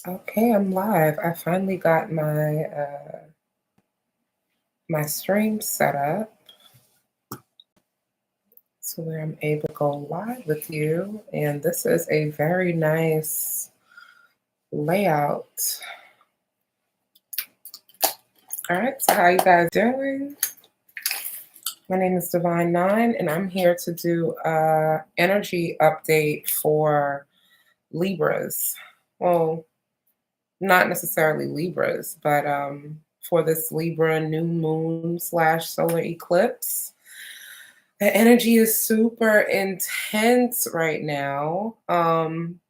Okay, I'm live. I finally got my stream set up to where I'm able to go live with you, and this is a very nice layout. All right, so how you guys doing? My name is Divine Nine, and I'm here to do a energy update for Libras. Well, not necessarily Libras, but for this Libra new moon slash solar eclipse. The energy is super intense right now. And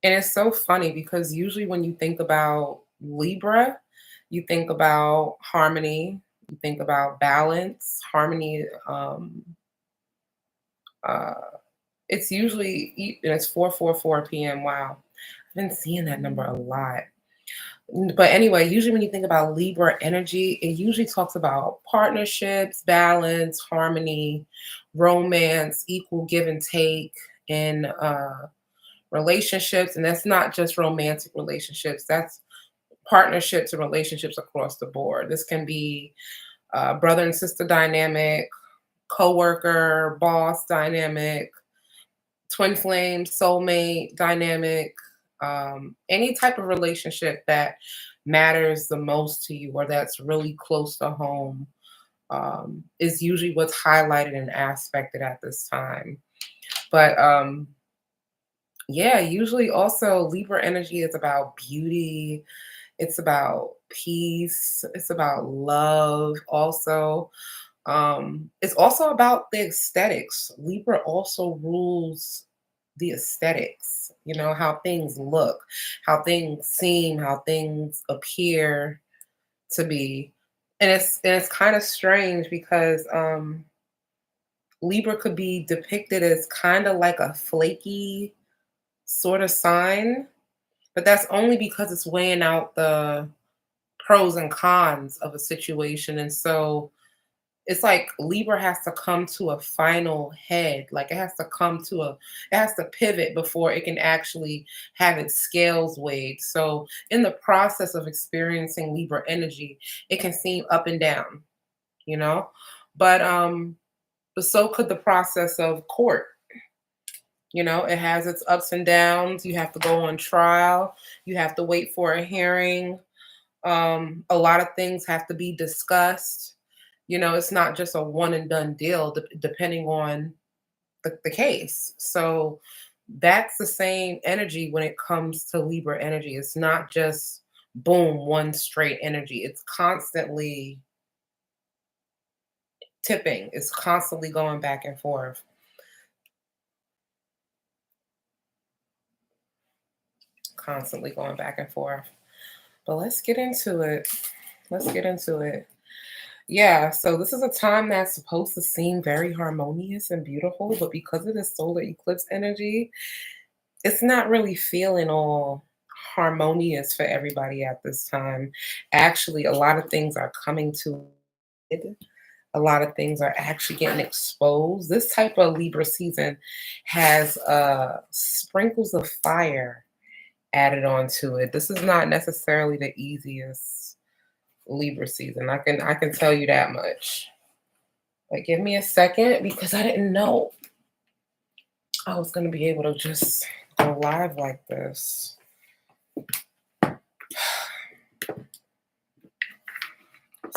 it's so funny because usually when you think about Libra, you think about harmony, you think about balance, harmony. Uh, it's usually, and it's 4:44 p.m. Wow. I've been seeing that number a lot. But anyway, usually when you think about Libra energy, it usually talks about partnerships, balance, harmony, romance, equal give and take in relationships. And that's not just romantic relationships, that's partnerships and relationships across the board. This can be brother and sister dynamic, coworker, boss dynamic, twin flame, soulmate dynamic, any type of relationship that matters the most to you or that's really close to home is usually what's highlighted and aspected at this time. But yeah, usually also Libra energy is about beauty, it's about peace, it's about love also. It's also about the aesthetics. Libra also rules the aesthetics, how things look, how things seem, how things appear to be. And it's kind of strange because Libra could be depicted as kind of like a flaky sort of sign, but that's only because it's weighing out the pros and cons of a situation. And so it's like Libra has to come to a final head. Like it has to pivot before it can actually have its scales weighed. So in the process of experiencing Libra energy, it can seem up and down, you know? But but so could the process of court. It has its ups and downs. You have to go on trial. You have to wait for a hearing. A lot of things have to be discussed. It's not just a one and done deal, depending on the case. So that's the same energy when it comes to Libra energy. It's not just boom, one straight energy. It's constantly tipping, it's constantly going back and forth. Constantly going back and forth. But let's get into it. Let's get into it. Yeah, so this is a time that's supposed to seem very harmonious and beautiful, but because of the solar eclipse energy, it's not really feeling all harmonious for everybody at this time. Actually, a lot of things are coming to it. A lot of things are actually getting exposed. This type of Libra season has sprinkles of fire added onto it. This is not necessarily the easiest Libra season. I can tell you that much. Like, give me a second because I didn't know I was gonna be able to just go live like this.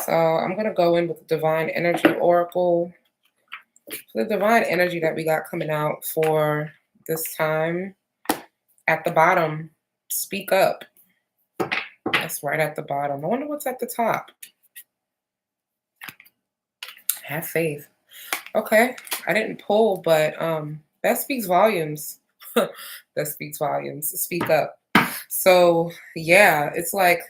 So I'm gonna go in with the Divine Energy Oracle. The divine energy that we got coming out for this time at the bottom. Speak up. That's right at the bottom. I wonder what's at the top. Have faith. Okay, I didn't pull, but that speaks volumes. That speaks volumes. Speak up. So yeah, it's like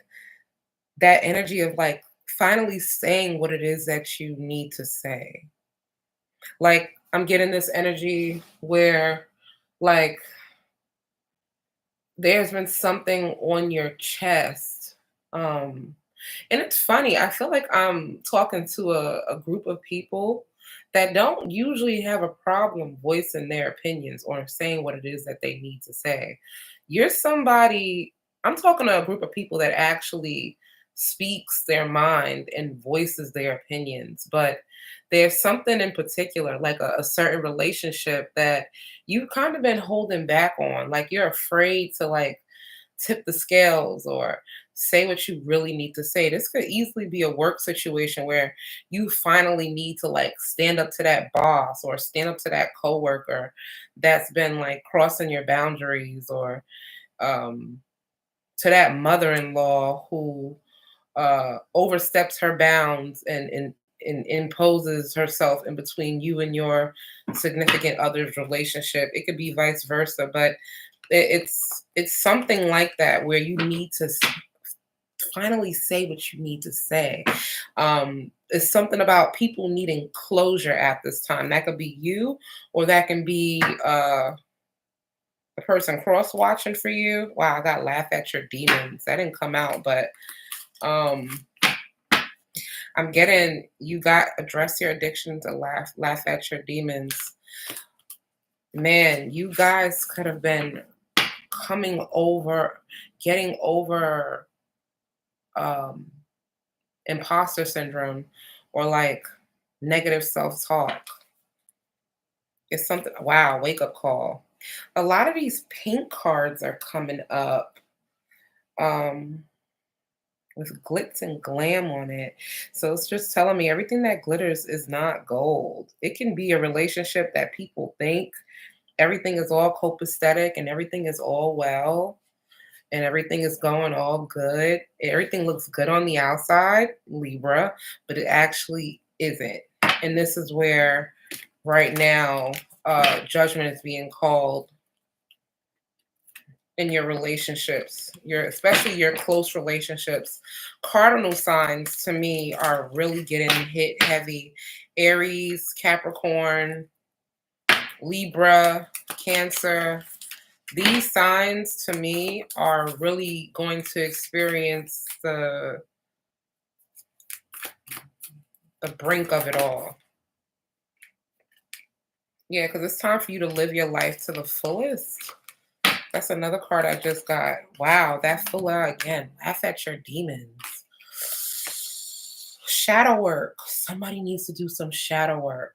that energy of like finally saying what it is that you need to say. Like I'm getting this energy where like there's been something on your chest. Um and it's funny, I feel like I'm talking to a group of people that don't usually have a problem voicing their opinions or saying what it is that they need to say. You're somebody I'm talking to a group of people that actually speaks their mind and voices their opinions. But there's something in particular, like a certain relationship that you've kind of been holding back on. Like you're afraid to like tip the scales or say what you really need to say. This could easily be a work situation where you finally need to like stand up to that boss or stand up to that coworker that's been like crossing your boundaries, or um to that mother-in-law who oversteps her bounds and imposes herself in between you and your significant other's relationship. It could be vice versa, but it's something like that where you need to finally say what you need to say. It's something about people needing closure at this time. That could be you, or that can be the person cross watching for you. Wow, I got laugh at your demons. That didn't come out, but um I'm getting you got address your addiction to laugh at your demons. Man, you guys could have been coming over, getting over um imposter syndrome or like negative self-talk. It's something, wow, wake up call. A lot of these pink cards are coming up. Um with glitz and glam on it. So it's just telling me everything that glitters is not gold. It can be a relationship that people think everything is all copacetic and everything is all well and everything is going all good. Everything looks good on the outside, Libra, but it actually isn't. And this is where right now judgment is being called in your relationships, your especially your close relationships. Cardinal signs to me are really getting hit heavy. Aries, Capricorn, Libra, Cancer. These signs to me are really going to experience the brink of it all. Yeah, because it's time for you to live your life to the fullest. That's another card I just got. Wow, that full out again. Laugh at your demons. Shadow work. Somebody needs to do some shadow work.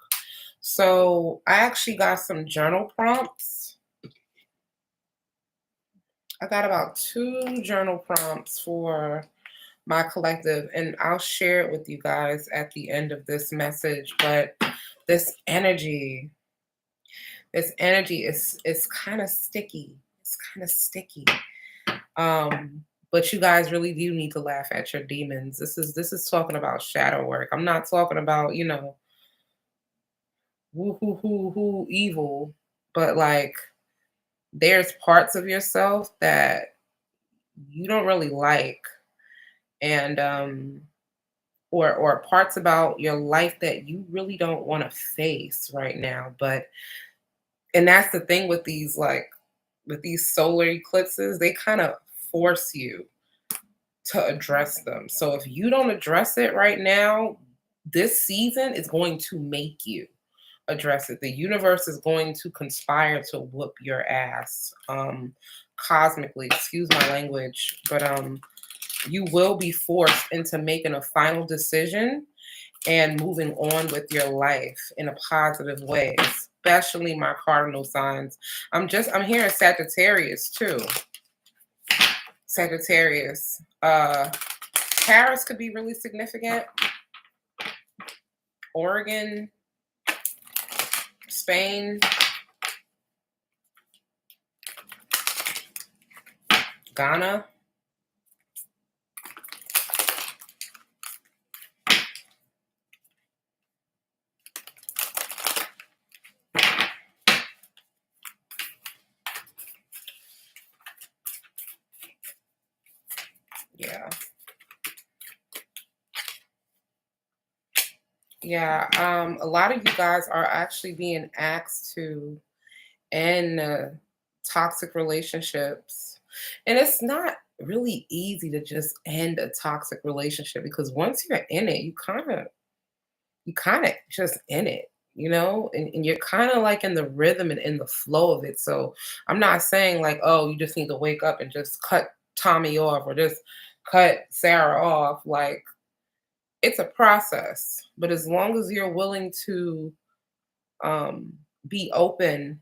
So I actually got some journal prompts. I got about 2 journal prompts for my collective, and I'll share it with you guys at the end of this message. But this energy, this energy is kind of sticky. It's kind of sticky. But you guys really do need to laugh at your demons. This is talking about shadow work. I'm not talking about, woo hoo hoo hoo evil, but like there's parts of yourself that you don't really like, and or parts about your life that you really don't want to face right now. But and that's the thing with these, like with these solar eclipses, they kind of force you to address them. So if you don't address it right now, this season is going to make you address it. The universe is going to conspire to whoop your ass cosmically, excuse my language, but you will be forced into making a final decision and moving on with your life in a positive way, especially my cardinal signs. I'm hearing Sagittarius too. Sagittarius. Paris could be really significant. Oregon, Spain, Ghana. Yeah. Yeah. A lot of you guys are actually being asked to end toxic relationships. And it's not really easy to just end a toxic relationship, because once you're in it, you kind of just in it, and you're kind of like in the rhythm and in the flow of it. So I'm not saying like, oh, you just need to wake up and just cut Tommy off or just cut Sarah off. Like, it's a process. But as long as you're willing to um, be open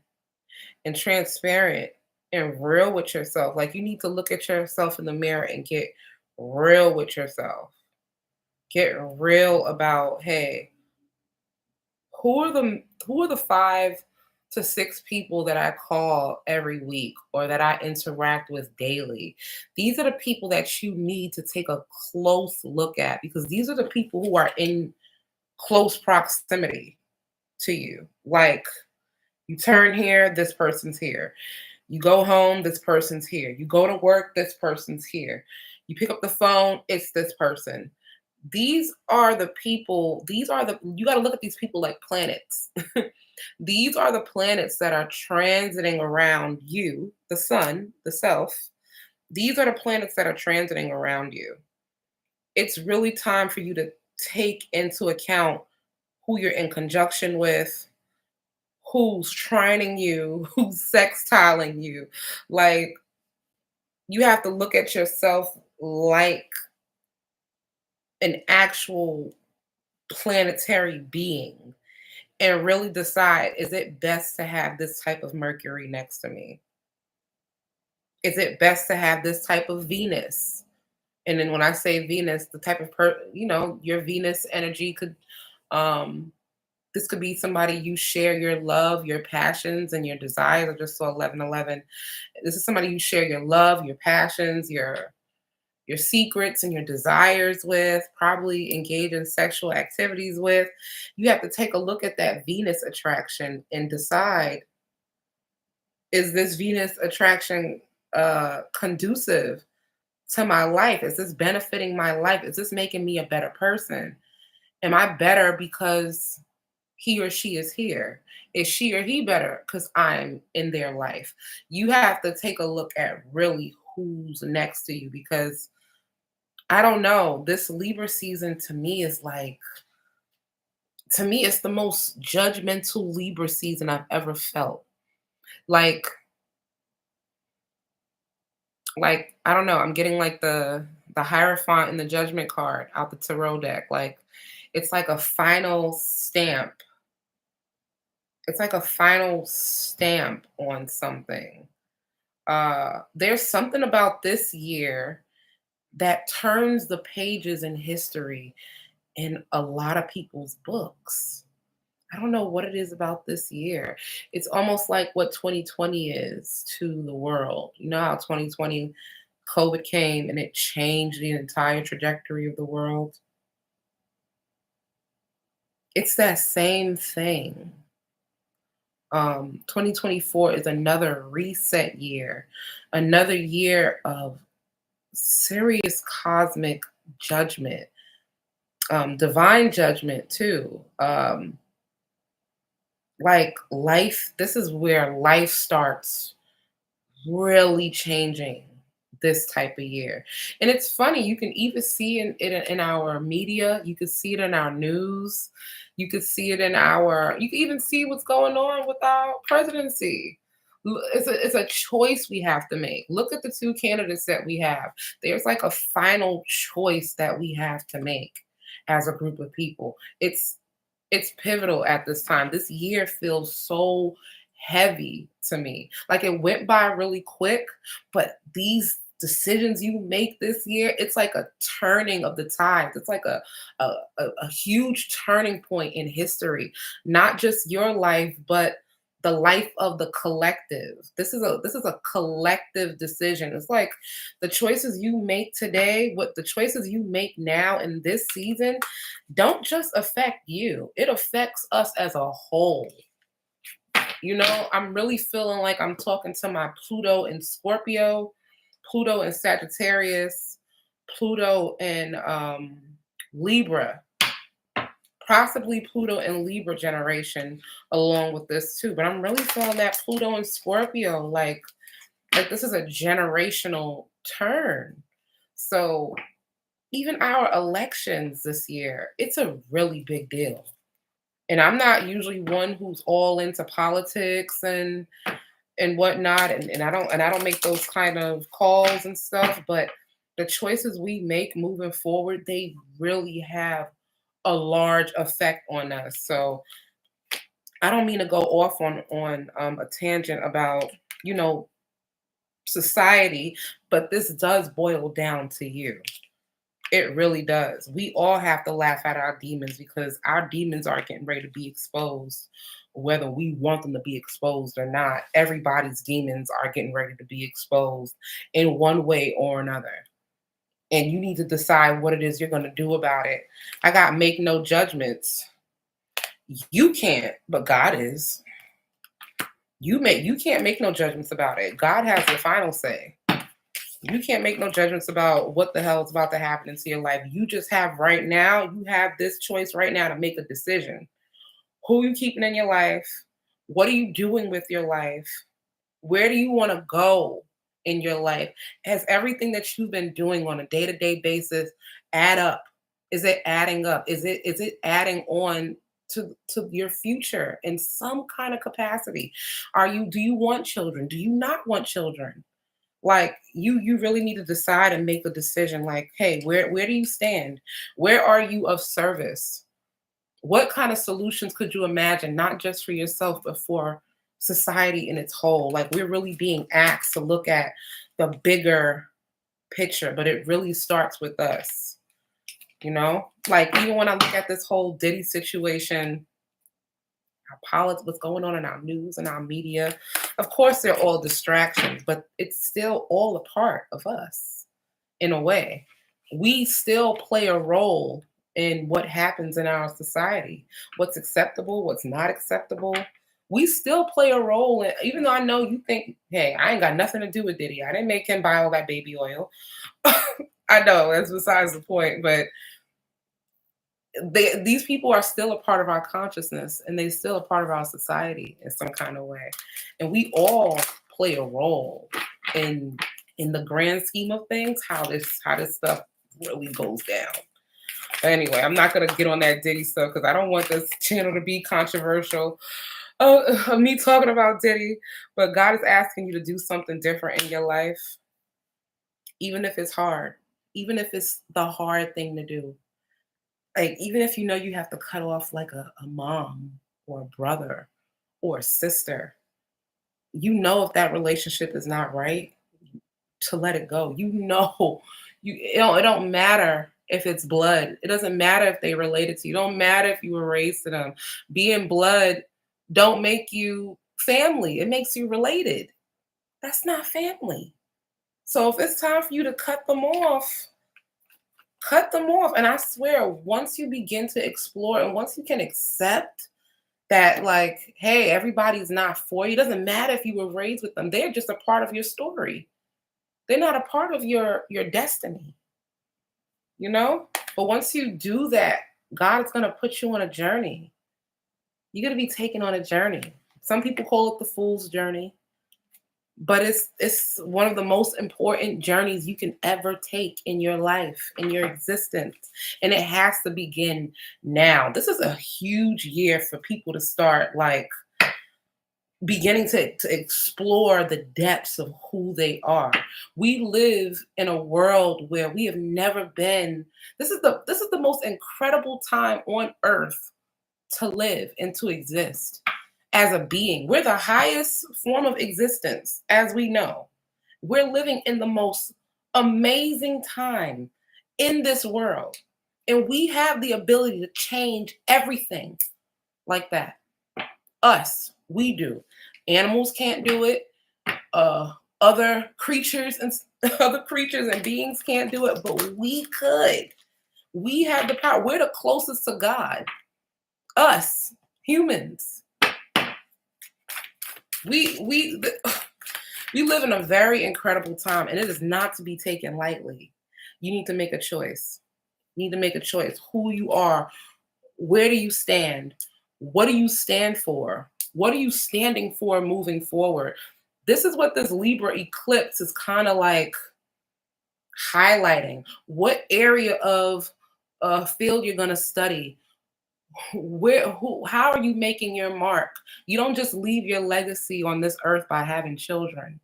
and transparent and real with yourself, like you need to look at yourself in the mirror and get real with yourself. Get real about, hey, who are the 5 to 6 people that I call every week or that I interact with daily? These are the people that you need to take a close look at because these are the people who are in close proximity to you. Like, you turn here, this person's here. You go home, this person's here. You go to work, this person's here. You pick up the phone, it's this person. These are the people, you got to look at these people like planets. These are the planets that are transiting around you, the sun, the self. These are the planets that are transiting around you. It's really time for you to take into account who you're in conjunction with, who's trining you, who's sextiling you. Like, you have to look at yourself like an actual planetary being and really decide, is it best to have this type of Mercury next to me? Is it best to have this type of Venus? And then when I say Venus, the type of your Venus energy could um this could be somebody you share your love, your passions, and your desires. I just saw 1111. This is somebody you share your love, your passions, your secrets and your desires with, probably engage in sexual activities with. You have to take a look at that Venus attraction and decide, is this Venus attraction conducive to my life? Is this benefiting my life? Is this making me a better person? Am I better because he or she is here? Is she or he better because I'm in their life? You have to take a look at really who's next to you because I don't know. This Libra season to me, it's the most judgmental Libra season I've ever felt. Like, I don't know. I'm getting like the Hierophant and the Judgment card out the tarot deck. Like, it's like a final stamp. It's like a final stamp on something. There's something about this year that turns the pages in history in a lot of people's books. I don't know what it is about this year. It's almost like what 2020 is to the world. You know how 2020 COVID came and it changed the entire trajectory of the world? It's that same thing. 2024 is another reset year, another year of serious cosmic judgment, divine judgment too. Like, life, this is where life starts really changing this type of year. And it's funny, you can even see it in our media, you can see it in our news, you can see it in you can even see what's going on with our presidency. It's a choice we have to make. Look at the 2 candidates that we have. There's like a final choice that we have to make as a group of people. It's pivotal at this time. This year feels so heavy to me. Like, it went by really quick, but these decisions you make this year, it's like a turning of the tides. It's like a huge turning point in history, not just your life, but the life of the collective. This is a collective decision. It's like the choices you make today, what the choices you make now in this season don't just affect you. It affects us as a whole. I'm really feeling like I'm talking to my Pluto in Scorpio, Pluto in Sagittarius, Pluto in Libra, possibly Pluto and Libra generation along with this too. But I'm really feeling that Pluto and Scorpio, like this is a generational turn. So even our elections this year, it's a really big deal. And I'm not usually one who's all into politics and and whatnot, and I don't make those kind of calls and stuff, but the choices we make moving forward, they really have a large effect on us. So I don't mean to go off on a tangent about, you know, society, but this does boil down to you. It really does. We all have to laugh at our demons because our demons are getting ready to be exposed, whether we want them to be exposed or not. Everybody's demons are getting ready to be exposed in one way or another. And you need to decide what it is you're going to do about it. I got make no judgments. You can't, but God is. You can't make no judgments about it. God has the final say. You can't make no judgments about what the hell is about to happen into your life. You just have right now, you have this choice right now to make a decision. Who are you keeping in your life? What are you doing with your life? Where do you want to go in your life? Has everything that you've been doing on a day-to-day basis add up? Is it adding up? Is it adding on to your future in some kind of capacity? Do you want children? Do you not want children? Like you really need to decide and make a decision like, hey, where do you stand? Where are you of service? What kind of solutions could you imagine, not just for yourself, but for society in its whole? Like we're really being asked to look at the bigger picture, but it really starts with us, you know? Like even when I look at this whole Diddy situation, our politics, what's going on in our news and our media. Of course, they're all distractions, but it's still all a part of us in a way. We still play a role in what happens in our society, what's acceptable, what's not acceptable. We still play a role, even though I know you think, hey, I ain't got nothing to do with Diddy. I didn't make him buy all that baby oil. I know that's besides the point, but these people are still a part of our consciousness and they still a part of our society in some kind of way, and we all play a role in the grand scheme of things, how this stuff really goes down. But anyway, I'm not going to get on that Diddy stuff because I don't want this channel to be controversial of me talking about Diddy. But God is asking you to do something different in your life, even if it's hard, even if it's the hard thing to do. Like even if you know you have to cut off like a mom or a brother or a sister, you know if that relationship is not right, to let it go. You know, it don't matter if it's blood. It doesn't matter if they related to you. It don't matter if you were raised to them. Being blood don't make you family. It makes you related. That's not family. So if it's time for you to cut them off. And I swear, once you begin to explore and once you can accept that, like, hey, everybody's not for you, it doesn't matter if you were raised with them, they're just a part of your story. They're not a part of your destiny, you know? But once you do that, God is going to put you on a journey. You're going to be taken on a journey. Some people call it the fool's journey, but it's one of the most important journeys you can ever take in your life, in your existence, and it has to begin now. This is a huge year for people to start like beginning to explore the depths of who they are. We live in a world where we have never been. This is the most incredible time on earth to live and to exist as a being. We're the highest form of existence, as we know. We're living in the most amazing time in this world. And we have the ability to change everything like that. Us, we do. Animals can't do it. Other creatures and other creatures and beings can't do it, but we could. We have the power. We're the closest to God. Us, humans. We we live in a very incredible time, and it is not to be taken lightly. You need to make a choice. You need to make a choice. Who you are. Where do you stand? What do you stand for? What are you standing for moving forward? This is what this Libra eclipse is kind of like highlighting. What area of field you're going to study? How are you making your mark? You don't just leave your legacy on this earth by having children.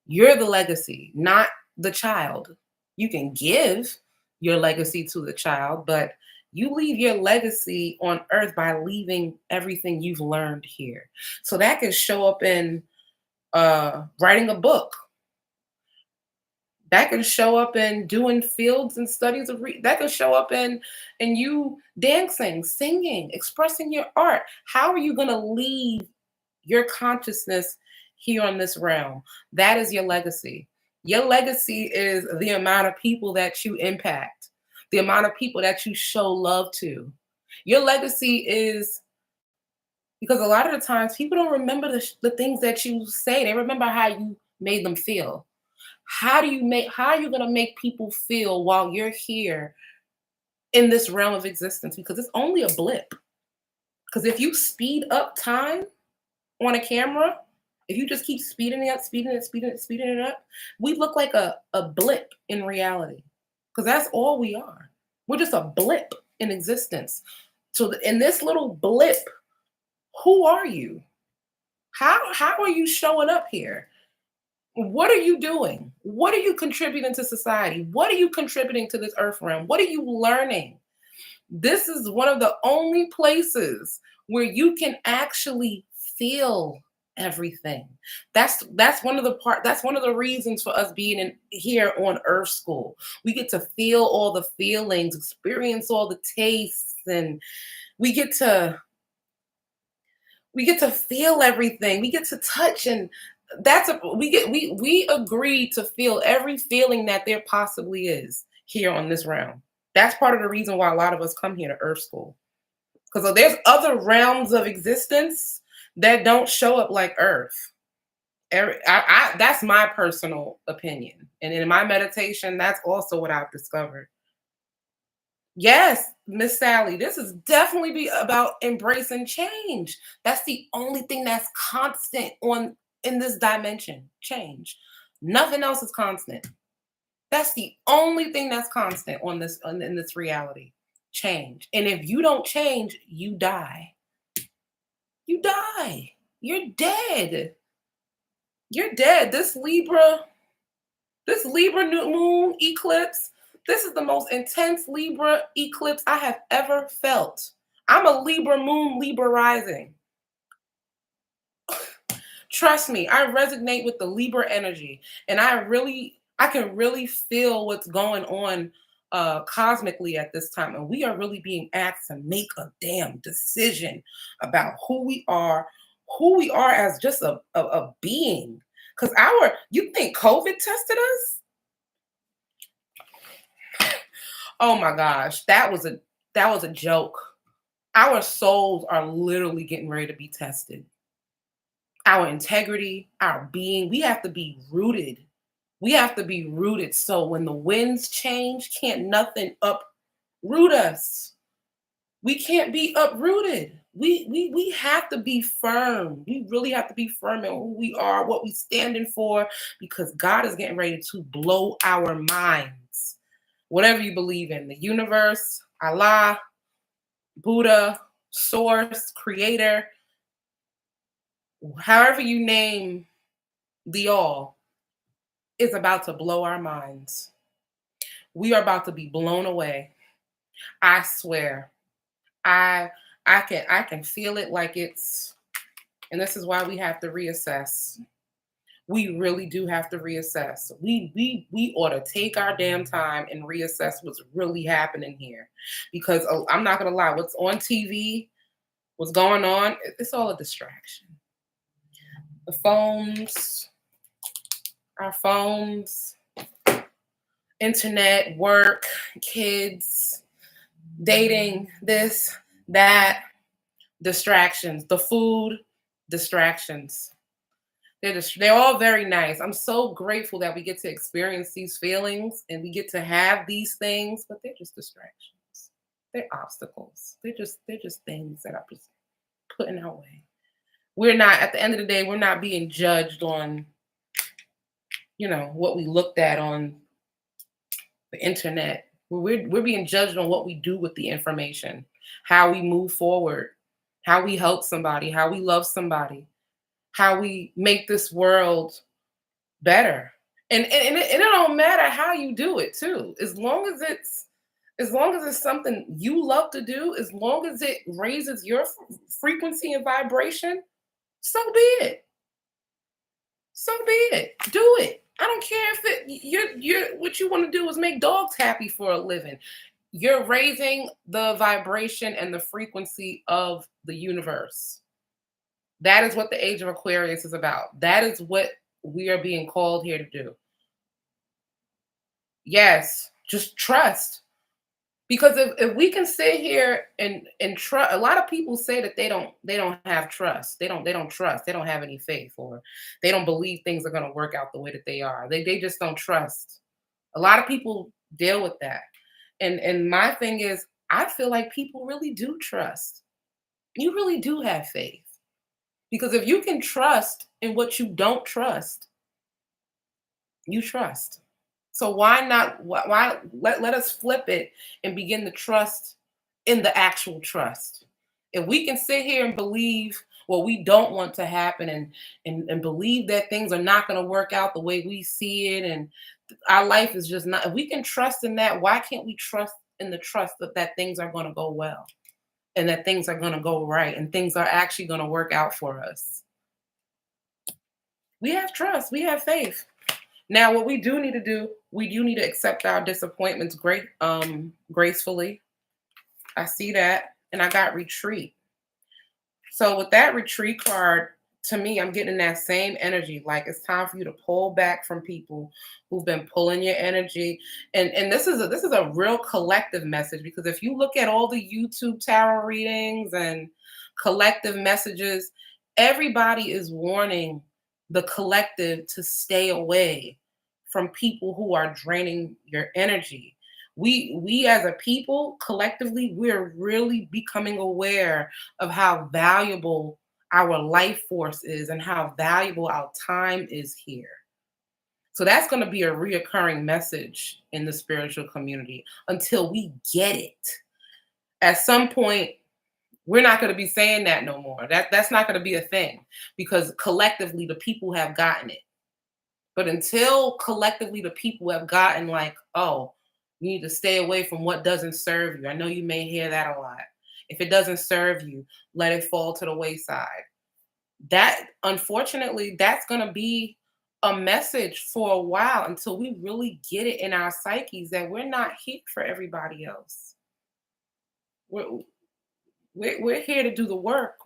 You're the legacy, not the child. You can give your legacy to the child, but you leave your legacy on earth by leaving everything you've learned here. So that can show up in writing a book. That can show up in doing fields and studies of that can show up in you dancing, singing, expressing your art. How are you going to leave your consciousness here on this realm? That is your legacy. Your legacy is the amount of people that you impact, the amount of people that you show love to. Your legacy is because a lot of the times people don't remember the things that you say. They remember how you made them feel. How are you going to make people feel while you're here in this realm of existence? Because it's only a blip. Because if you speed up time on a camera, if you just keep speeding it up, speeding it up, we look like a blip in reality. Because that's all we are. We're just a blip in existence. So in this little blip, who are you? How are you showing up here? What are you doing? What are you contributing to society? What are you contributing to this earth realm? What are you learning? This is one of the only places where you can actually feel everything. That's one of the reasons for us being in here on Earth School. We get to feel all the feelings, experience all the tastes, and we get to feel everything. We get to touch, and we agree to feel every feeling that there possibly is here on this realm. That's part of the reason why a lot of us come here to Earth School. Because there's other realms of existence that don't show up like Earth. That's my personal opinion. And in my meditation, that's also what I've discovered. Yes, Miss Sally, this is definitely be about embracing change. That's the only thing that's constant in this dimension. Change. Nothing else is constant. That's the only thing that's constant in this reality. Change. And if you don't change, you die. You die. You're dead. You're dead. This Libra new moon eclipse, this is the most intense Libra eclipse I have ever felt. I'm a Libra moon, Libra rising. Trust me, I resonate with the Libra energy, and I can really feel what's going on cosmically at this time. And we are really being asked to make a damn decision about who we are as just a being. Because you think COVID tested us? Oh my gosh, that was a joke. Our souls are literally getting ready to be tested. Our integrity, our being, we have to be rooted. We have to be rooted. So when the winds change, can't nothing uproot us. We can't be uprooted. We have to be firm. We really have to be firm in who we are, what we standing for, because God is getting ready to blow our minds. Whatever you believe in, the universe, Allah, Buddha, source, creator, however you name the all, is about to blow our minds. We are about to be blown away. I swear. I can feel it like it's, and this is why we have to reassess. We really do have to reassess. We ought to take our damn time and reassess what's really happening here. Because I'm not gonna lie, what's on TV, what's going on, it's all a distraction. The phones, our phones, internet, work, kids, dating, this, that, distractions, the food, distractions. They're all very nice. I'm so grateful that we get to experience these feelings and we get to have these things, but they're just distractions. They're obstacles. They're just things that are just put in our way. We're not, at the end of the day, we're not being judged on, what we looked at on the internet. We're being judged on what we do with the information. how we move forward, how we help somebody, how we love somebody, how we make this world better. And it don't matter how you do it too. As long as it's something you love to do, as long as it raises your frequency and vibration, so be it. So be it. Do it. I don't care if you're what you want to do is make dogs happy for a living. You're raising the vibration and the frequency of the universe. That is what the age of Aquarius is about. That is what we are being called here to do. Yes, just trust. Because if we can sit here and trust, a lot of people say that they don't have trust. They don't trust. They don't have any faith, or they don't believe things are going to work out the way that they are. They just don't trust. A lot of people deal with that. And my thing is, I feel like people really do trust. You really do have faith. Because if you can trust in what you don't trust, you trust. So why not? Why let us flip it and begin to trust in the actual trust? If we can sit here and believe what we don't want to happen, and believe that things are not going to work out the way we see it, and our life is just not. If we can trust in that, why can't we trust in the trust that things are going to go well, and that things are going to go right, and things are actually going to work out for us? We have trust. We have faith. Now, what we do need to do, we do need to accept our disappointments gracefully. I see that. And I got retreat. So with that retreat card, to me, I'm getting that same energy. Like it's time for you to pull back from people who've been pulling your energy. And this is a real collective message, because if you look at all the YouTube tarot readings and collective messages, everybody is warning the collective to stay away from people who are draining your energy. We as a people collectively, we're really becoming aware of how valuable our life force is and how valuable our time is here. So that's going to be a reoccurring message in the spiritual community until we get it. At some point, we're not going to be saying that no more. That's not going to be a thing, because collectively the people have gotten it. But until collectively the people have gotten like, oh, you need to stay away from what doesn't serve you. I know you may hear that a lot. If it doesn't serve you, let it fall to the wayside. That, unfortunately, that's going to be a message for a while until we really get it in our psyches that we're not here for everybody else. We're, we're here to do the work.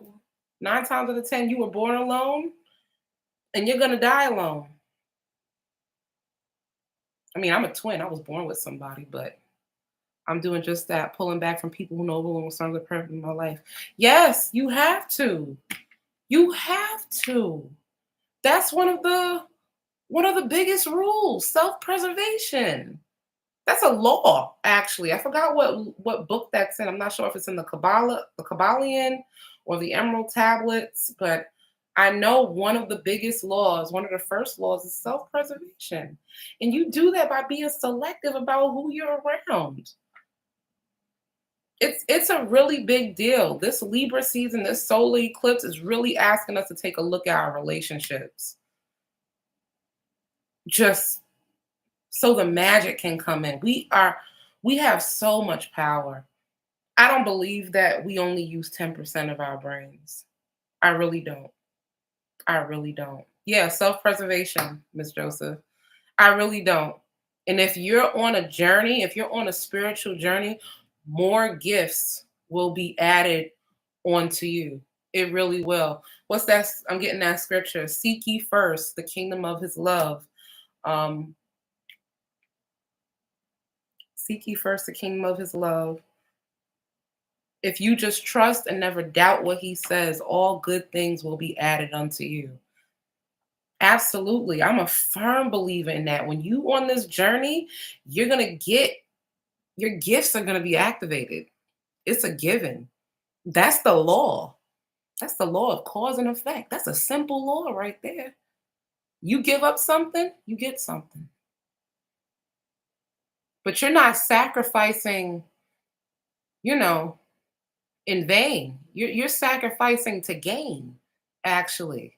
9 times out of 10, you were born alone and you're going to die alone. I mean, I'm a twin. I was born with somebody, but I'm doing just that, pulling back from people who no longer serve the purpose in my life. Yes, you have to. You have to. That's one of the biggest rules, self-preservation. That's a law, actually. I forgot what book that's in. I'm not sure if it's in the Kabbalah, the Kabbalion, or the Emerald Tablets, but I know one of the biggest laws, one of the first laws, is self-preservation. And you do that by being selective about who you're around. It's a really big deal. This Libra season, this solar eclipse is really asking us to take a look at our relationships. Just so the magic can come in. We have so much power. I don't believe that we only use 10% of our brains. I really don't. I really don't. Yeah, self-preservation, Miss Joseph. I really don't. And if you're on a journey, if you're on a spiritual journey, more gifts will be added onto you. It really will. What's that? I'm getting that scripture. Seek ye first the kingdom of his love. Um, Seek ye first the kingdom of his love. If you just trust and never doubt what he says, all good things will be added unto you. Absolutely. I'm a firm believer in that. When you on this journey, you're going to get, your gifts are going to be activated. It's a given. That's the law. That's the law of cause and effect. That's a simple law right there. You give up something, you get something. But you're not sacrificing, you know, in vain. You're sacrificing to gain, actually.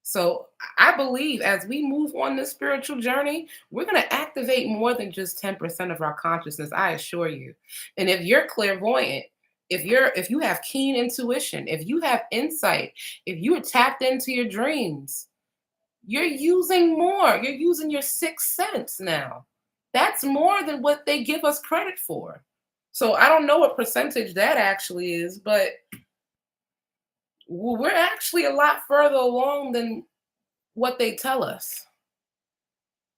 So I believe as we move on this spiritual journey, we're going to activate more than just 10% of our consciousness, I assure you. And if you're clairvoyant, if you have keen intuition, if you have insight, if you are tapped into your dreams, you're using more. You're using your sixth sense now. That's more than what they give us credit for. So I don't know what percentage that actually is, but we're actually a lot further along than what they tell us.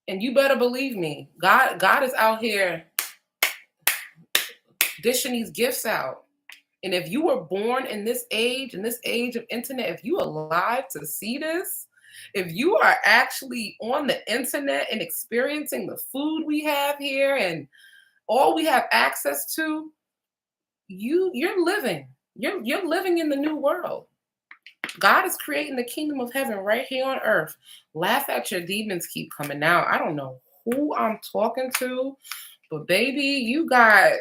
And you better believe me, God is out here dishing these gifts out. And if you were born in this age of internet, if you are alive to see this, if you are actually on the internet and experiencing the food we have here and all we have access to, you're living. You're living in the new world. God is creating the kingdom of heaven right here on earth. Laugh at your demons keep coming out. I don't know who I'm talking to, but baby, you got,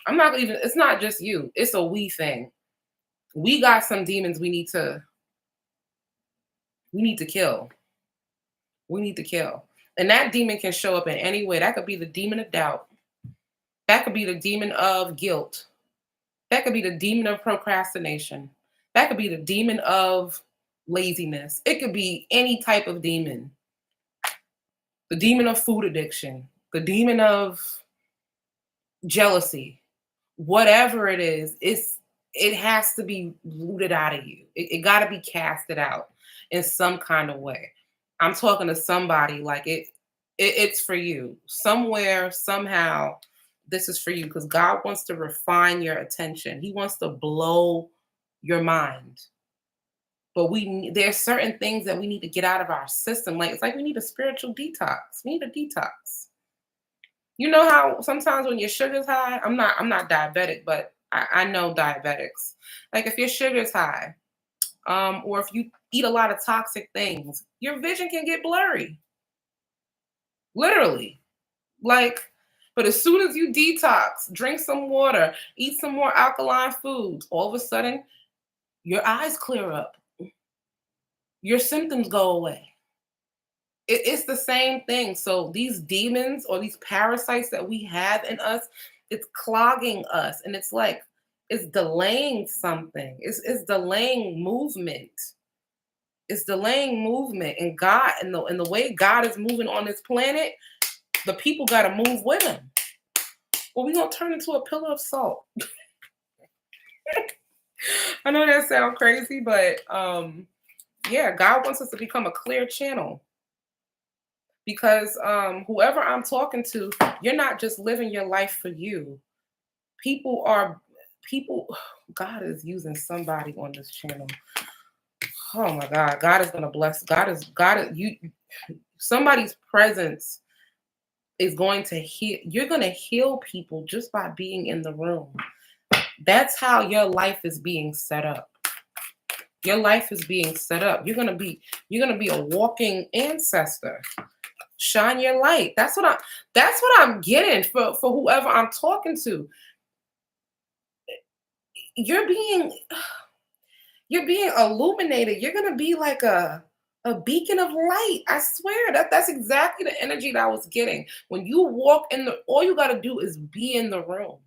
I'm not even, it's not just you, it's a we thing. We got some demons we need to kill. We need to kill. And that demon can show up in any way. That could be the demon of doubt. That could be the demon of guilt. That could be the demon of procrastination. That could be the demon of laziness. It could be any type of demon. The demon of food addiction, the demon of jealousy, whatever it is, it has to be rooted out of you. It got to be casted out in some kind of way. I'm talking to somebody like it's for you. Somewhere, somehow, this is for you because God wants to refine your attention. He wants to blow your mind. But there's certain things that we need to get out of our system. Like it's like we need a spiritual detox. We need a detox. You know how sometimes when your sugar's high, I'm not diabetic, but I know diabetics. Like if your sugar's high, or if you eat a lot of toxic things, your vision can get blurry. Literally. Like, but as soon as you detox, drink some water, eat some more alkaline foods, all of a sudden your eyes clear up. Your symptoms go away. It's the same thing. So these demons or these parasites that we have in us, it's clogging us, and it's like it's delaying something. It's delaying movement. It's delaying movement, and God and the way God is moving on this planet, the people got to move with Him. Or we gonna turn into a pillar of salt. I know that sounds crazy, but yeah, God wants us to become a clear channel. Because whoever I'm talking to, you're not just living your life for you. People God is using somebody on this channel. Oh my God, God is gonna bless. God is you somebody's presence is going to heal. You're gonna heal people just by being in the room. That's how your life is being set up. Your life is being set up. You're gonna be a walking ancestor. Shine your light. That's what I'm getting for whoever I'm talking to. You're being you're being illuminated. You're gonna be like a beacon of light. I swear that's exactly the energy that I was getting. When you walk in all you gotta do is be in the room.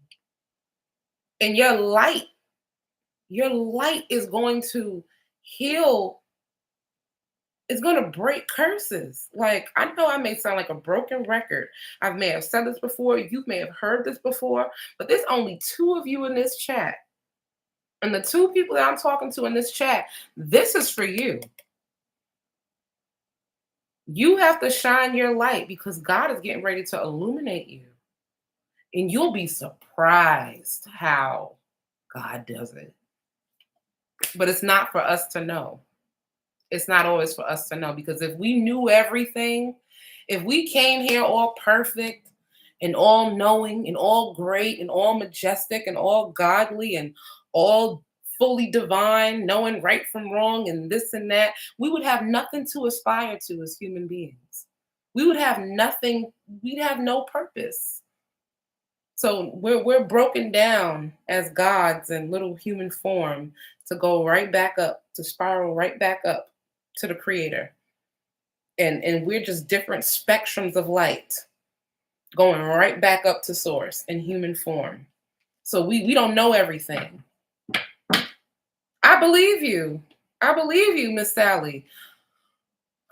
And your light is going to heal. It's going to break curses. Like, I know I may sound like a broken record. I may have said this before. You may have heard this before, but there's only two of you in this chat. And the two people that I'm talking to in this chat, this is for you. You have to shine your light because God is getting ready to illuminate you. And you'll be surprised how God does it. But it's not for us to know. It's not always for us to know because if we knew everything, if we came here all perfect and all knowing and all great and all majestic and all godly and all fully divine, knowing right from wrong and this and that, we would have nothing to aspire to as human beings. We would have nothing, we'd have no purpose. So we're broken down as gods in little human form to go right back up, to spiral right back up to the creator. And we're just different spectrums of light going right back up to source in human form. So we don't know everything. I believe you. I believe you, Miss Sally.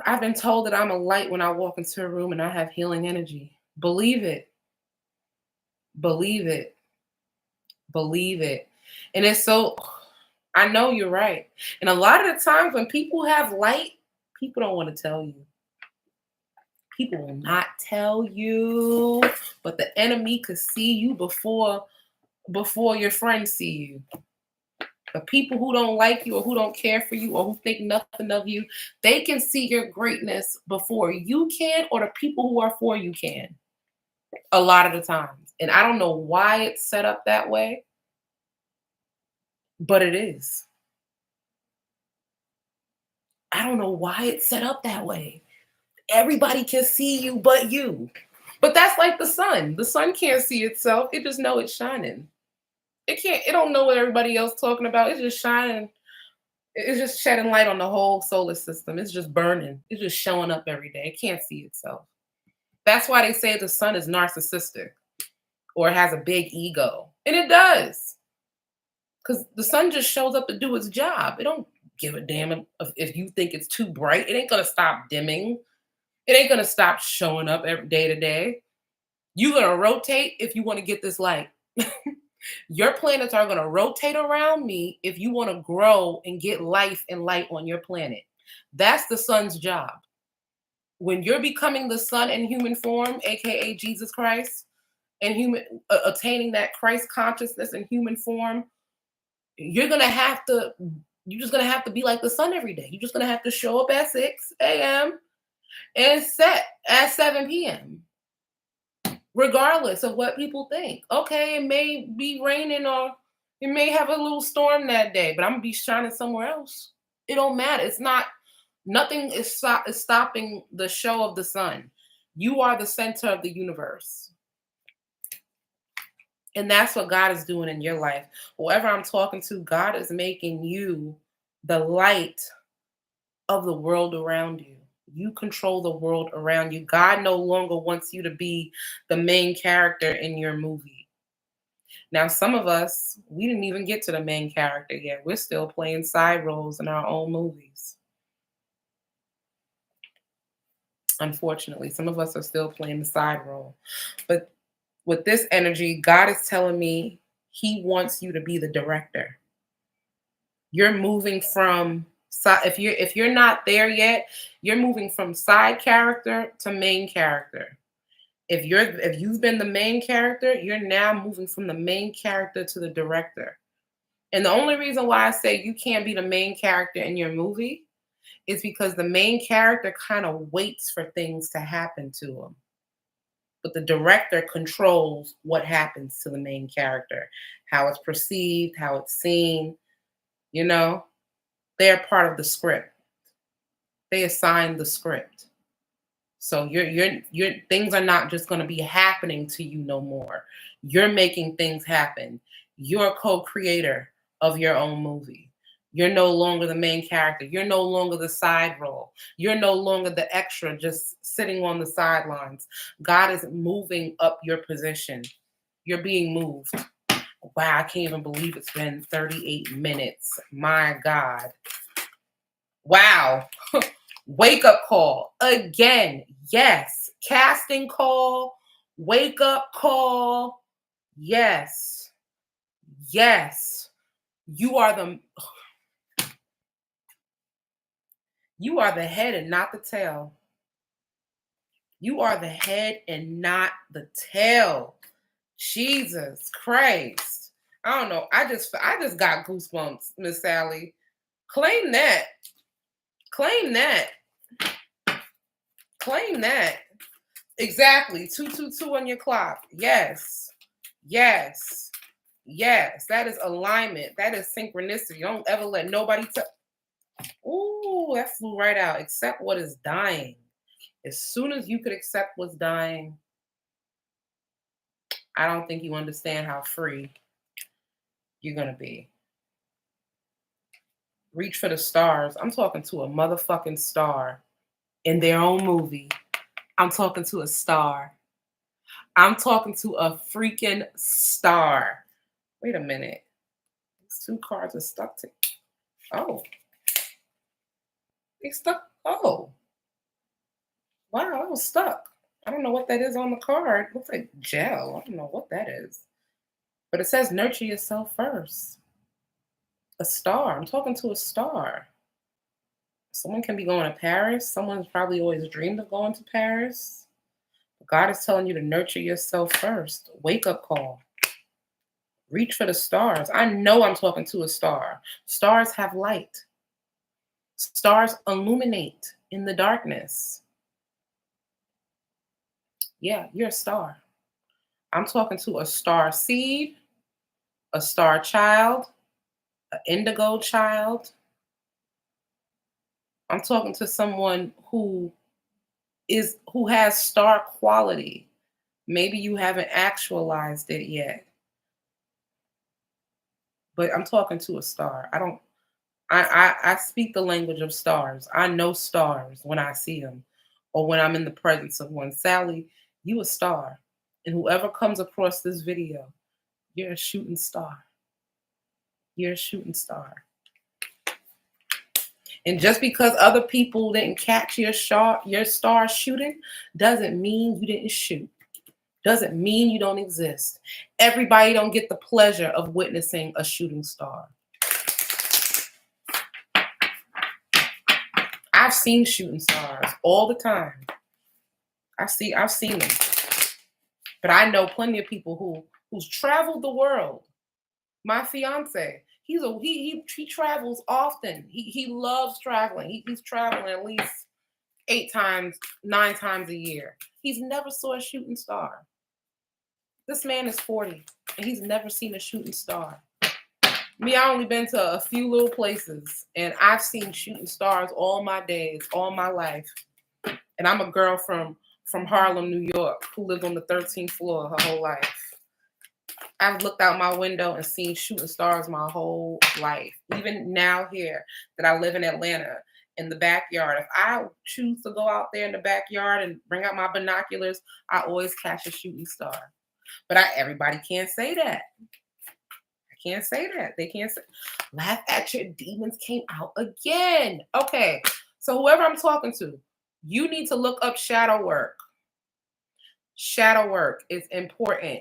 I've been told that I'm a light when I walk into a room and I have healing energy. Believe it. Believe it. Believe it. And it's so, I know you're right. And a lot of the times when people have light, people don't want to tell you. People will not tell you, but the enemy could see you before your friends see you. The people who don't like you or who don't care for you or who think nothing of you, they can see your greatness before you can, or the people who are for you can, a lot of the times. And I don't know why it's set up that way, but it is. I don't know why it's set up that way. Everybody can see you but you. But that's like the sun. The sun can't see itself. It just know it's shining. It don't know what everybody else talking about. It's just shining. It's just shedding light on the whole solar system. It's just burning. It's just showing up every day. It can't see itself. That's why they say the sun is narcissistic or it has a big ego. And it does. Because the sun just shows up to do its job. It don't give a damn if you think it's too bright. It ain't going to stop dimming. It ain't going to stop showing up every day to day. You're going to rotate if you want to get this light. Your planets are going to rotate around me if you want to grow and get life and light on your planet. That's the sun's job. When you're becoming the sun in human form, aka Jesus Christ, and attaining that Christ consciousness in human form, you're just gonna have to be like the sun every day. You're just gonna have to show up at 6 a.m. and set at 7 p.m. regardless of what people think. Okay, it may be raining or it may have a little storm that day, but I'm gonna be shining somewhere else. It don't matter. It's not, nothing is stopping the show of the sun. You are the center of the universe. And that's what God is doing in your life. Whoever I'm talking to, God is making you the light of the world around you. You control the world around you. God no longer wants you to be the main character in your movie. Now, some of us, we didn't even get to the main character yet. We're still playing side roles in our own movies. Unfortunately, some of us are still playing the side role. But with this energy, God is telling me he wants you to be the director. You're moving from, if you're not there yet, you're moving from side character to main character. If you've been the main character, you're now moving from the main character to the director. And the only reason why I say you can't be the main character in your movie is because the main character kind of waits for things to happen to him. But the director controls what happens to the main character, how it's perceived, how it's seen. You know, they're part of the script. They assign the script. So your things are not just going to be happening to you no more. You're making things happen. You're a co-creator of your own movie. You're no longer the main character. You're no longer the side role. You're no longer the extra just sitting on the sidelines. God is moving up your position. You're being moved. Wow, I can't even believe it's been 38 minutes. My God. Wow. Wake up call. Again. Yes. Casting call. Wake up call. Yes. Yes. You are the head and not the tail. You are the head and not the tail. Jesus Christ. I don't know. I just got goosebumps, Miss Sally. Claim that. Claim that. Claim that. Exactly. 222 on your clock. Yes. Yes. Yes. That is alignment. That is synchronicity. Don't ever let nobody tell. Ooh, that flew right out. Accept what is dying. As soon as you could accept what's dying, I don't think you understand how free you're going to be. Reach for the stars. I'm talking to a motherfucking star in their own movie. I'm talking to a star. I'm talking to a freaking star. Wait a minute. These two cards are stuck to. Oh, they stuck. Oh, wow, I was stuck. I don't know what that is on the card. Looks like gel. I don't know what that is. But it says nurture yourself first. A star. I'm talking to a star. Someone can be going to Paris. Someone's probably always dreamed of going to Paris. God is telling you to nurture yourself first. Wake up call. Reach for the stars. I know I'm talking to a star. Stars have light. Stars illuminate in the darkness. Yeah, you're a star. I'm talking to a star seed, a star child, an indigo child. I'm talking to someone who has star quality. Maybe you haven't actualized it yet. But I'm talking to a star. I speak the language of stars. I know stars when I see them or when I'm in the presence of one. Sally, you a star. And whoever comes across this video, you're a shooting star. You're a shooting star. And just because other people didn't catch your star shooting doesn't mean you didn't shoot. Doesn't mean you don't exist. Everybody don't get the pleasure of witnessing a shooting star. I've seen shooting stars all the time. I've seen them. But I know plenty of people who's traveled the world. My fiance, he travels often. He loves traveling. He's traveling at least 8 times, 9 times a year. He's never saw a shooting star. This man is 40 and he's never seen a shooting star. Me, I only been to a few little places and I've seen shooting stars all my days, all my life. And I'm a girl from Harlem, New York, who lived on the 13th floor her whole life. I've looked out my window and seen shooting stars my whole life. Even now here that I live in Atlanta, in the backyard, if I choose to go out there in the backyard and bring out my binoculars, I always catch a shooting star. But everybody can't say that. I can't say that. They can't say, laugh at your demons came out again. Okay, so whoever I'm talking to, you need to look up shadow work. Shadow work is important.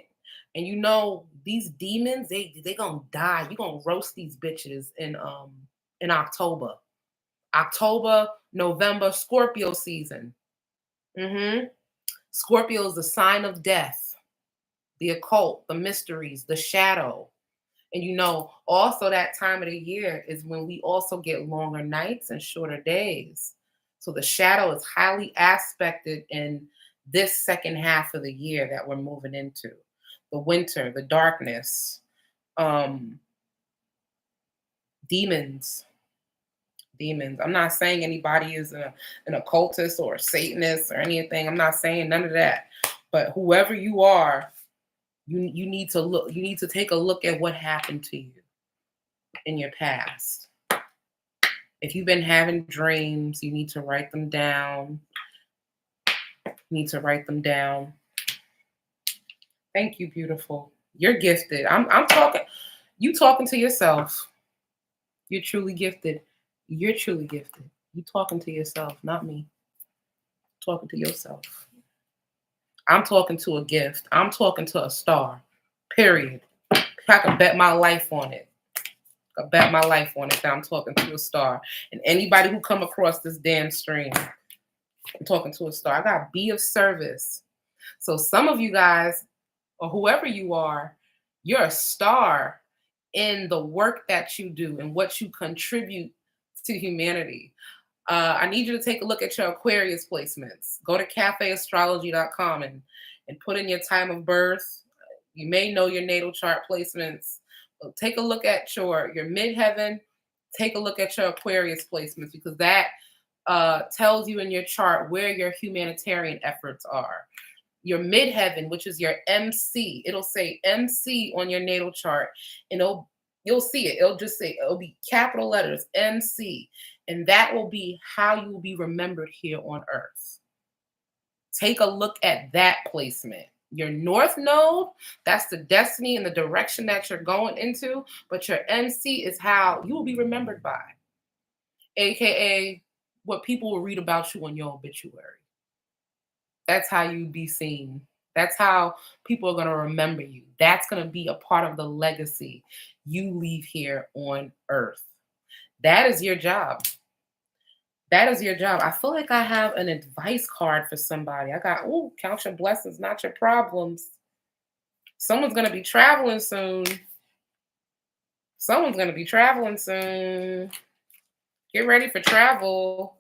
And you know, these demons, they gonna die. You gonna roast these bitches in October. October, November, Scorpio season. Scorpio is the sign of death, the occult, the mysteries, the shadow. And you know, also that time of the year is when we also get longer nights and shorter days. So the shadow is highly aspected in this second half of the year that we're moving into. The winter, the darkness, demons. I'm not saying anybody is an occultist or a Satanist or anything. I'm not saying none of that. But whoever you are, you need to look. You need to take a look at what happened to you in your past. If you've been having dreams, you need to write them down. Thank you, beautiful. You're gifted. I'm talking. You talking to yourself. You're truly gifted. You're truly gifted. You talking to yourself, not me. Talking to yourself. I'm talking to a gift. I'm talking to a star. Period. I can bet my life on it. I bet my life on it that I'm talking to a star. And anybody who come across this damn stream, I'm talking to a star. I got be of service. So some of you guys, or whoever you are, you're a star in the work that you do and what you contribute to humanity. I need you to take a look at your Aquarius placements. Go to cafeastrology.com and put in your time of birth. You may know your natal chart placements. Take a look at your midheaven. Take a look at your Aquarius placements because that tells you in your chart where your humanitarian efforts are. your midheaven, which is your MC. It'll say MC on your natal chart, and you'll see it. It'll be capital letters MC, and that will be how you will be remembered here on Earth. Take a look at that placement. Your north node, that's the destiny and the direction that you're going into, but your MC is how you will be remembered by, aka what people will read about you on your obituary. That's how you be seen. That's how people are going to remember you. That's going to be a part of the legacy you leave here on Earth. That is your job. That is your job. I feel like I have an advice card for somebody. I got, count your blessings, not your problems. Someone's going to be traveling soon. Someone's going to be traveling soon. Get ready for travel.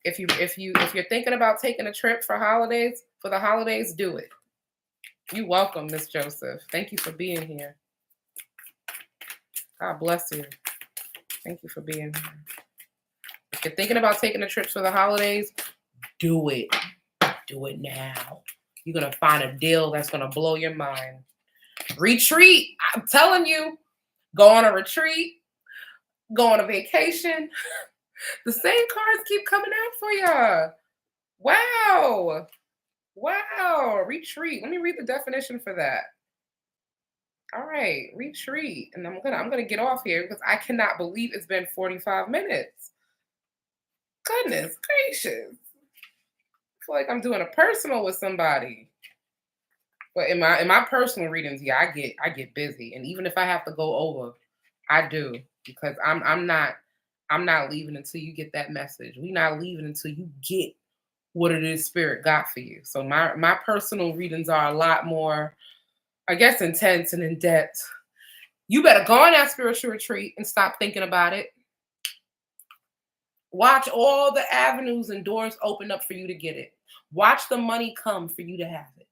If you're thinking about taking a trip for the holidays, do it. You're welcome, Miss Joseph. Thank you for being here. God bless you. Thank you for being here. If you're thinking about taking a trip for the holidays, do it. Do it now. You're going to find a deal that's going to blow your mind. Retreat. I'm telling you, go on a retreat, go on a vacation. The same cards keep coming out for you. Wow. Wow. Retreat. Let me read the definition for that. All right. Retreat. And I'm gonna get off here because I cannot believe it's been 45 minutes. Goodness gracious. I feel like I'm doing a personal with somebody. But in my personal readings, yeah, I get busy. And even if I have to go over, I do. Because I'm not leaving until you get that message. We're not leaving until you get what it is Spirit got for you. So my personal readings are a lot more, I guess, intense and in depth. You better go on that spiritual retreat and stop thinking about it. Watch all the avenues and doors open up for you to get it. Watch the money come for you to have it.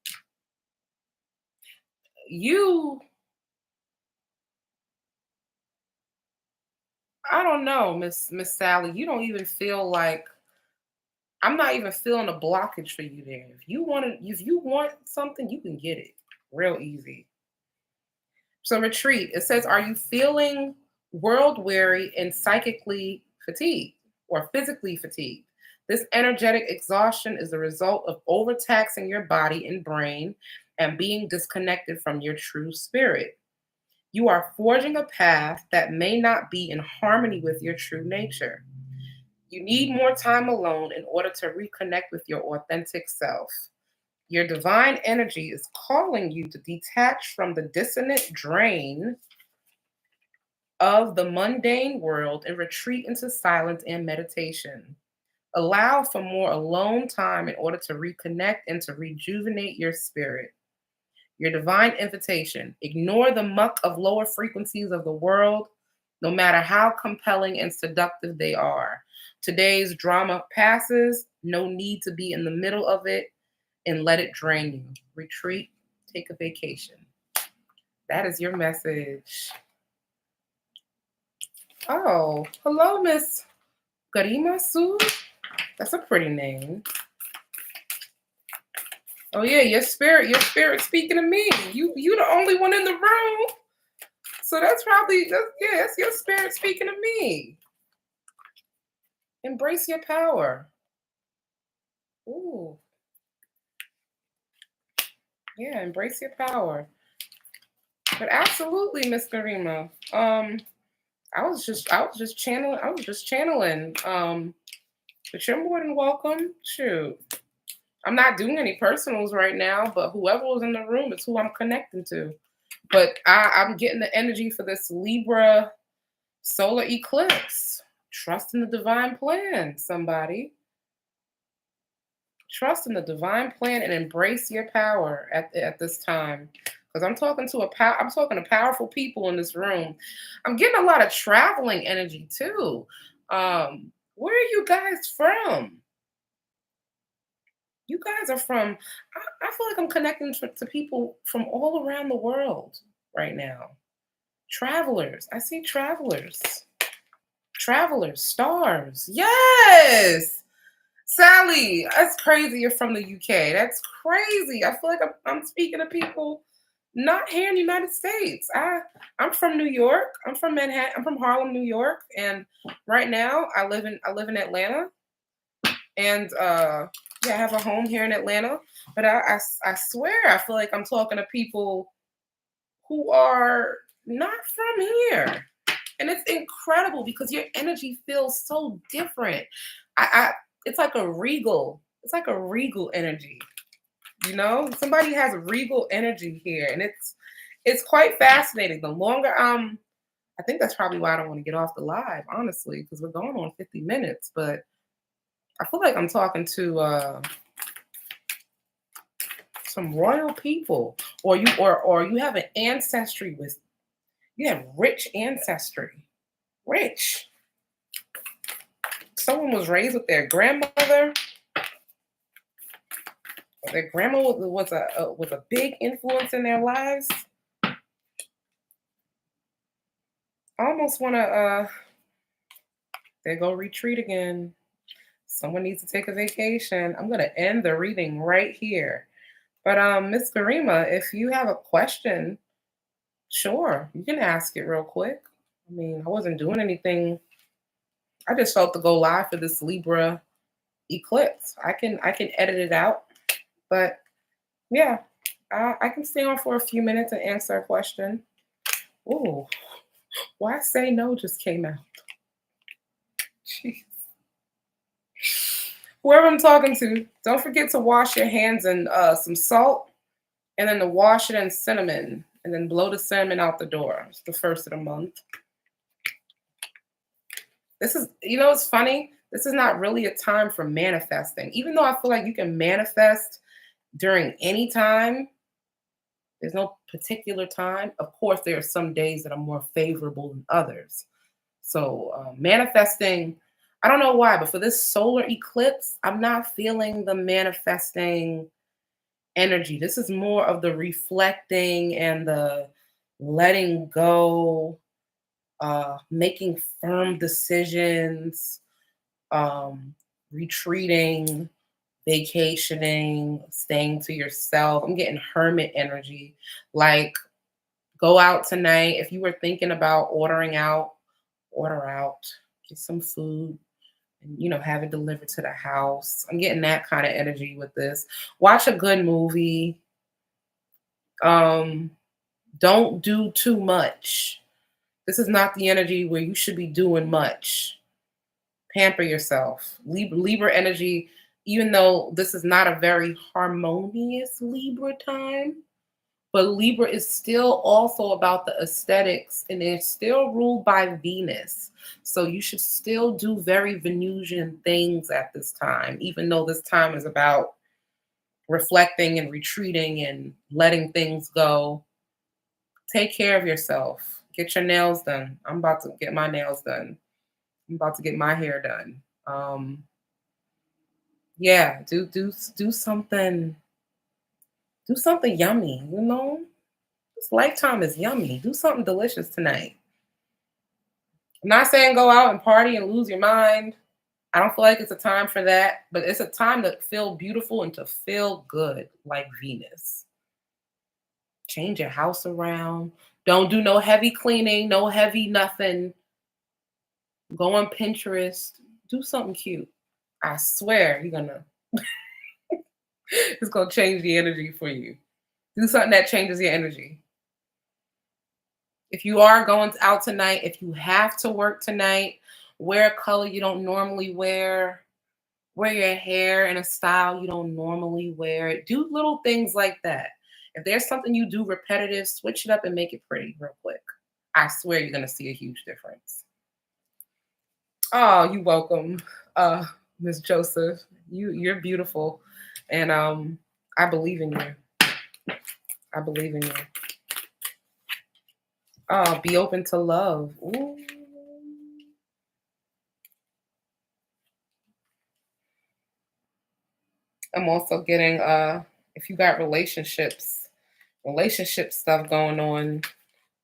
I don't know, Miss Sally. You don't even feel like I'm not even feeling a blockage for you there. If you want something, you can get it real easy. So retreat, it says, are you feeling world weary and psychically fatigued or physically fatigued? This energetic exhaustion is the result of overtaxing your body and brain and being disconnected from your true spirit. You are forging a path that may not be in harmony with your true nature. You need more time alone in order to reconnect with your authentic self. Your divine energy is calling you to detach from the dissonant drain of the mundane world and retreat into silence and meditation. Allow for more alone time in order to reconnect and to rejuvenate your spirit. Your divine invitation. Ignore the muck of lower frequencies of the world, no matter how compelling and seductive they are. Today's drama passes. No need to be in the middle of it and let it drain you. Retreat, take a vacation. That is your message. Oh, hello, Miss Garima Su. That's a pretty name. Oh yeah, your spirit speaking to me. You the only one in the room. So that's it's your spirit speaking to me. Embrace your power. Ooh. Yeah, embrace your power. But absolutely, Miss Garima. I was just channeling. But you're more than welcome. Shoot. I'm not doing any personals right now, but whoever was in the room is who I'm connecting to. But I'm getting the energy for this Libra solar eclipse. Trust in the divine plan, somebody. Trust in the divine plan and embrace your power at this time. Because I'm talking to powerful people in this room. I'm getting a lot of traveling energy too. Where are you guys from? You guys are from, I feel like I'm connecting to people from all around the world right now. Travelers. I see travelers. Travelers, stars. Yes. Sally, that's crazy. You're from the UK. That's crazy. I feel like I'm speaking to people not here in the United States. I'm from New York. I'm from Manhattan. I'm from Harlem, New York, and right now I live in Atlanta, and yeah, I have a home here in Atlanta. But I swear I feel like I'm talking to people who are not from here. And it's incredible because your energy feels so different. I it's like a regal, it's like a regal energy, you know? Somebody has regal energy here, and it's quite fascinating. The longer I think that's probably why I don't want to get off the live, honestly, because we're going on 50 minutes, but I feel like I'm talking to some royal people, or you have an ancestry with you have rich ancestry. Rich. Someone was raised with their grandmother. Their grandma was a big influence in their lives. I almost want to. They go retreat again. Someone needs to take a vacation. I'm gonna end the reading right here. But Miss Garima, if you have a question, sure, you can ask it real quick. I mean, I wasn't doing anything. I just felt to go live for this Libra eclipse. I can edit it out, but yeah, I can stay on for a few minutes and answer a question. Ooh, why say no just came out. Jeez. Whoever I'm talking to, don't forget to wash your hands in some salt and then to wash it in cinnamon and then blow the cinnamon out the door. It's the first of the month. This is, it's funny. This is not really a time for manifesting. Even though I feel like you can manifest during any time, there's no particular time. Of course, there are some days that are more favorable than others. So manifesting, I don't know why, but for this solar eclipse, I'm not feeling the manifesting energy. This is more of the reflecting and the letting go, making firm decisions, retreating, vacationing, staying to yourself. I'm getting hermit energy. Like, go out tonight. If you were thinking about ordering out, order out, get some food, and have it delivered to the house. I'm getting that kind of energy with this. Watch a good movie. Um, don't do too much. This is not the energy where you should be doing much. Pamper yourself. Libra energy, even though this is not a very harmonious Libra time, but Libra is still also about the aesthetics, and it's still ruled by Venus. So you should still do very Venusian things at this time, even though this time is about reflecting and retreating and letting things go. Take care of yourself. Get your nails done. I'm about to get my nails done. I'm about to get my hair done. Yeah, do something. Do something yummy. This lifetime is yummy. Do something delicious tonight. I'm not saying go out and party and lose your mind. I don't feel like it's a time for that, but it's a time to feel beautiful and to feel good like Venus. Change your house around. Don't do no heavy cleaning, no heavy nothing. Go on Pinterest. Do something cute. I swear it's gonna change the energy for you. Do something that changes your energy. If you are going out tonight, if you have to work tonight, wear a color you don't normally wear. Wear your hair in a style you don't normally wear it. Do little things like that. If there's something you do repetitive, switch it up and make it pretty real quick. I swear you're gonna see a huge difference. Oh, you welcome, Miss Joseph. You're beautiful, and I believe in you. I believe in you. Oh, be open to love. Ooh. I'm also getting if you got relationship stuff going on,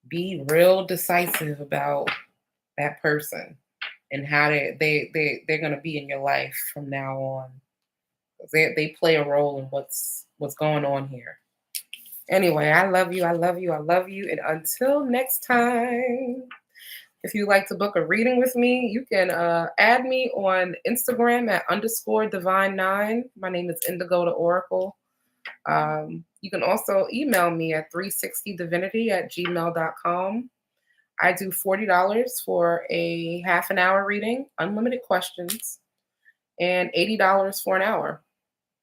be real decisive about that person and how they're gonna be in your life from now on. They play a role in what's going on here. Anyway, I love you. I love you. I love you. And until next time, if you'd like to book a reading with me, you can add me on Instagram at underscore divine9. My name is Indigo the Oracle. You can also email me at 360divinity@gmail.com. I do $40 for a half an hour reading, unlimited questions, and $80 for an hour,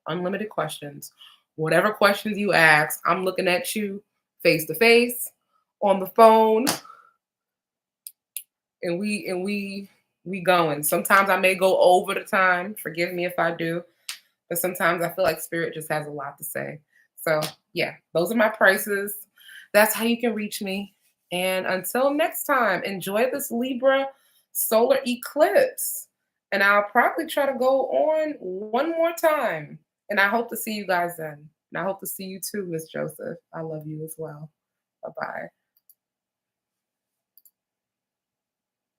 unlimited questions. Whatever questions you ask, I'm looking at you face to face, on the phone, and we going. Sometimes I may go over the time. Forgive me if I do. But sometimes I feel like spirit just has a lot to say. So yeah, those are my prices. That's how you can reach me. And until next time, enjoy this Libra solar eclipse. And I'll probably try to go on one more time. And I hope to see you guys then. And I hope to see you too, Miss Joseph. I love you as well. Bye-bye.